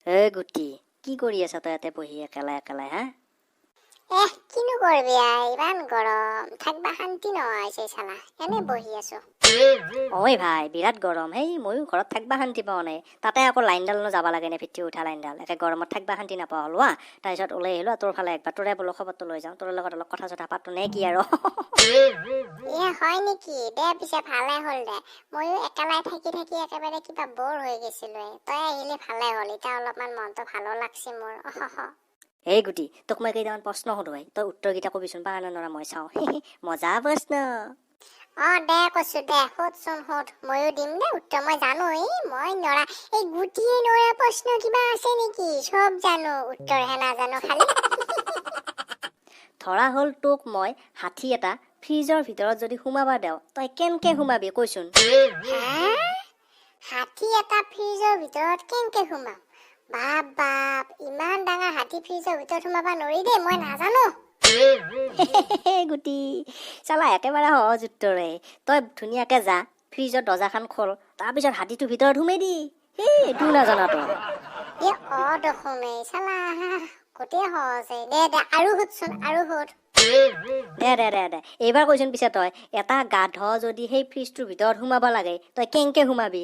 গুটি কি কৰি আছা তই ইয়াতে বহি একেলাই একেলাই হা? কিনো কৰবি ইমান গৰম থাকবা শান্তি নোহোৱা হৈছে চালা এনে বহি আছো। ঐ ভাই বিৰাট গৰম হেই ময়ো ঘৰত থাকবা শান্তি পাওঁ নাই তাতে আকৌ লাইনডাল যাব লাগে নে ভিত্তি উঠা লাইনডাল একে গৰমত থাকবা শান্তি নাপাওঁ হলোৱা তাৰপিছত ওলাই আহিলো তোৰ ফালে একবাৰ তোৰে বোলো খবৰটো লৈ যাওঁ তোৰ লগত অলপ কথা চথা পাতো নে কি আৰু হয় নেকি দে পিছে ভালে হ'ল দে ময়ো একেলাই থাকি থাকি একেবাৰে কিবা বৰ হৈ গৈছিলো তই আহিলে ভালে হ'ল এতিয়া অলপমান মনটো ভালো লাগছে মোৰ এই গুটি তোক মই কেইটামান প্ৰশ্ন সোধোৱাই তই উত্তৰকেইটা কবিচোন পাৰা নে নৰা মই চাওঁ মজা প্ৰশ্ন দে কৈছো দে সোধচোন সোধ ময়ো দিম দে উত্তৰ মই জানো মই নৰা এই গুটিয়ে নৰা প্ৰশ্ন কিবা আছে নেকি সব জানো উত্তৰহে নাজানো খালি ধৰা হ'ল তোক মই হাতী এটা ফ্ৰিজৰ ভিতৰত যদি সোমাবা দেও তই কেনকে সোমাবি কৈচোন হাতী এটা ফ্ৰিজৰ ভিতৰত কেনকে সোমাম বাপ বাপ ইমান ডাঙৰ হাতী ফ্ৰিজৰ ভিতৰত সোমাবা নৰি দেই মই নাজানো গুটি চালা একেবাৰে সহজ উত্তৰে তই ধুনীয়াকে যা ফ্ৰিজৰ দৰ্জাখন খোল তাৰপিছত হাতীটোৰ ভিতৰত সোমাই দি এইটো নাজানা তই দেখোন চালা গোটেই সহজ দে দে আৰু সোধচোন আৰু সোধ দে এইবাৰ কৈছোন পিছে তই এটা গাধ যদি সেই ফ্ৰিজটোৰ ভিতৰত সোমাব লাগে তই কেনকে সোমাবি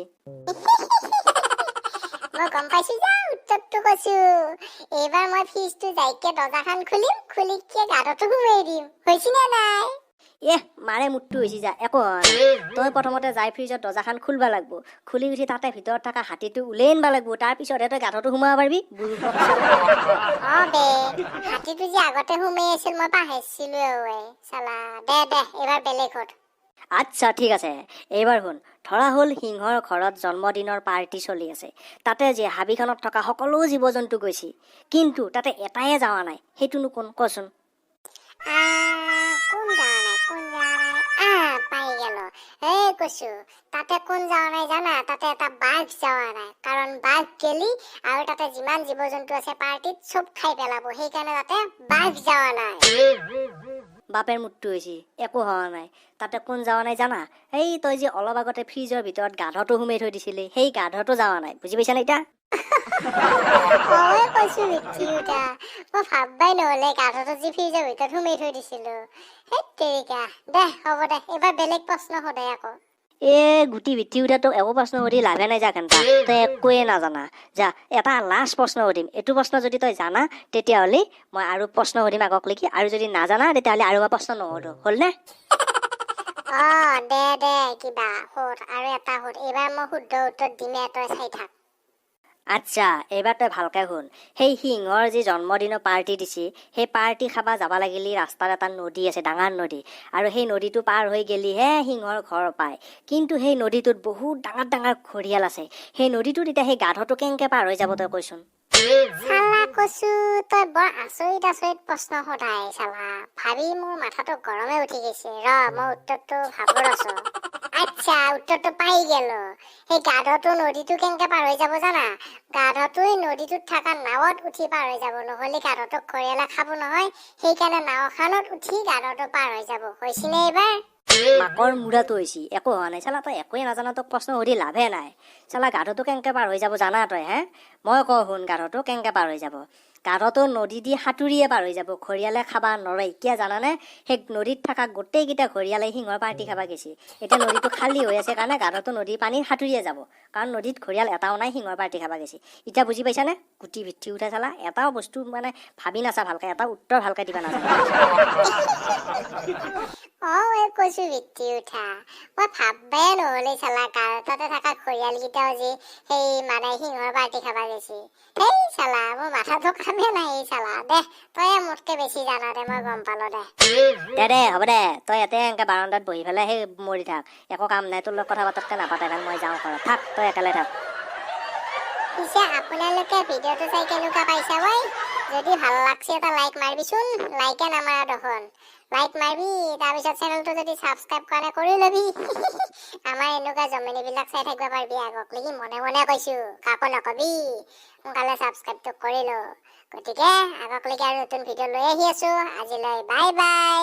মই গম পাইছো যা উত্তৰটো কৈছো এইবাৰ মই ফ্ৰিজটো যাইকে দৰ্জাখন খুলিম খুলি কি গাধটো সোমাই দিম হৈছি নে নাই মাৰে মুটটো হৈছি যা একো হোৱা নাই তই প্ৰথমতে যাই ফ্ৰিজৰ দৰ্জাখন খুলবা লাগব খুলি উঠি তাতে ভিতৰত থকা হাতীটো উলিয়াই আনবা লাগব তাৰ পিছতহে তই গাধটো সোমাব পাৰিবি হাতীটো যে আগতে সোমাই আছিল মই পাহৰিছিলো চালা দে এইবাৰ বেলেগ সোধ আচ্ছা ঠিক আছে এইবাৰ শুন ধৰা হ'ল সিংহৰ ঘৰত জন্মদিনৰ পাৰ্টি চলি আছে তাতে যে হাবিখনত থকা সকলো জীৱ জন্তু গৈছি কিন্তু তাতে এটাই যাৱা নাই সেইটোনো কোন কচোন কোন যাৱা নাই পাই গেল কৈছো তাতে কোন যাৱা নাই জানা তাতে এটা বাঘ যাৱা নাই কাৰণ বাঘ গেলি আৰু তাতে যিমান জীৱ জন্তু আছে পাৰ্টিত সব খাই পেলাব সেইকাৰণে তাতে বাঘ যাৱা নাই বাপেৰ মুটটো হৈছি একো হোৱা নাই তাতে কোন যাৱা নাই জানা এই তই যে অলপ আগতে ফ্ৰিজৰ ভিতৰত গাধটো সোমাই থৈ দিছিলি সেই গাধটো যাৱা নাই বুজি পাইছা নে এতিয়া কৈছো মই ভাববাই নহলে গাধটো যে ফ্ৰিজৰ ভিতৰত সোমাই থৈ দিছিলো দে হ'ব দে এইবাৰ বেলেগ প্ৰশ্ন সোধে আকৌ গুটি ভিত্তি উঠা তোক একো প্ৰশ্ন সুধি লাভে নাই যা কেনটা তই একোৱে নাজানা যা এটা লাষ্ট প্ৰশ্ন সুধিম এইটো প্ৰশ্ন যদি তই জানা তেতিয়াহ'লে মই আৰু প্ৰশ্ন সুধিম আগক লেখি আৰু যদি নাজানা তেতিয়াহ'লে আৰু প্ৰশ্ন নুসুধো হ'ল নে দে কিবা সোধ আৰু এটা সোধ এইবাৰ মই শুদ্ধ উত্তৰ দিমে তই চাই থাক আচ্ছা এইবাৰ তই ভালকে শুন সেই সিংহৰ যি জন্মদিনৰ পাৰ্টি দিছি সেই পাৰ্টি খাবা যাবা লাগিলি ৰাস্তাত এটা নদী আছে ডাঙৰ নদী আৰু সেই নদীটো পাৰ হৈ গেলিহে সিংহৰ ঘৰ পায় কিন্তু সেই নদীটোত বহুত ডাঙৰ ডাঙৰ ঘৰিয়াল আছে সেই নদীটোত এতিয়া সেই গাধটো কেনকে পাৰ হৈ যাব তই কৈচোন চালা কৈছো তই বৰ আচৰিত প্ৰশ্ন সোধাই চালা ভাবি মোৰ মাথাটো গৰমে উঠি গৈছে মই উত্তৰটো ভাবো ৰছো আচ্ছা উত্তৰটো পাই গেল সেই গাধটো নদীটো কেনকে পাৰ হৈ যাব জানা গাধটোই নদীটোত থকা নাৱত উঠি পাৰ হৈ যাব নহলে গাধটোক ঘৰিয়ালে খাব নহয় সেইকাৰণে নাওখনত উঠি গাধটো পাৰ হৈ যাব হৈছিনে এইবাৰ মাকৰ মূৰাটো হৈছি একো হোৱা নাই চালা তই একোৱে নাজানা তোক প্ৰশ্ন সুধি লাভে নাই চালা গাধটো কেনকে পাৰ হৈ যাব জানা তই মই কওঁ শুন গাধটো কেনকে পাৰ হৈ যাব গাধটো নদী দি সাঁতুৰিয়ে পাৰ হৈ যাব ঘৰিয়ালে খাবা নৰয় কিয় জানানে সেই নদীত থকা গোটেইকেইটা ঘৰিয়ালে সিংহৰ পাৰ্টি খাবা গেছি এতিয়া নদীটো খালী হৈ আছে কাৰণে গাধটো নদীৰ পানীত সাঁতুৰিয়ে যাব কাৰণ নদীত ঘৰিয়াল এটাও নাই সিংহৰ পাৰ্টি খাবা গেছি এতিয়া বুজি পাইছানে গুটি ভিত্তি উঠা চালা এটাও বস্তু মানে ভাবি নাছা ভালকে এটা উত্তৰ ভালকে দিবা নাজানা কৈছো ভিত্তি উঠা মই ভাববাই নহলে চালা তাতে থকা ঘৰিয়াল কেইটাও যে সেই মানে সিংহৰ পাৰ্টি খাবা গেছি সেই চালা মোৰ মাথাটো কামে নাই চালা দে তই মোতকে বেছি জানা দে মই গম পালো দে হ'ব দে তই ইয়াতে এনেকে বাৰান্দাত বহি পেলাই সেই মৰি থাক একো কাম নাই তোৰ লগত কথা পাতাতকে নাপাতে ভাল মই যাওঁ ঘৰত থাক তই একেলে থাক পিছে আপোনালোকে ভিডিঅ'টো চাই কেনেকুৱা পাইছা যদি ভাল লাগছে এটা লাইক মাৰিবিচোন লাইকে নামাৰা দেখোন লাইক মাৰিবি তাৰপিছত চেনেলটো যদি ছাবস্ক্ৰাইব কৰা নাই কৰি লবি আমাৰ এনেকুৱা জমনিবিলাক চাই থাকিব পাৰিবি আগক লাগি মনে মনে কৈছো কাকো নকবি সোনকালে ছাবস্ক্ৰাইবটো কৰি ল গতিকে আগক লাগি আৰু নতুন ভিডিঅ' লৈ আহি আছো আজিলৈ বাই বাই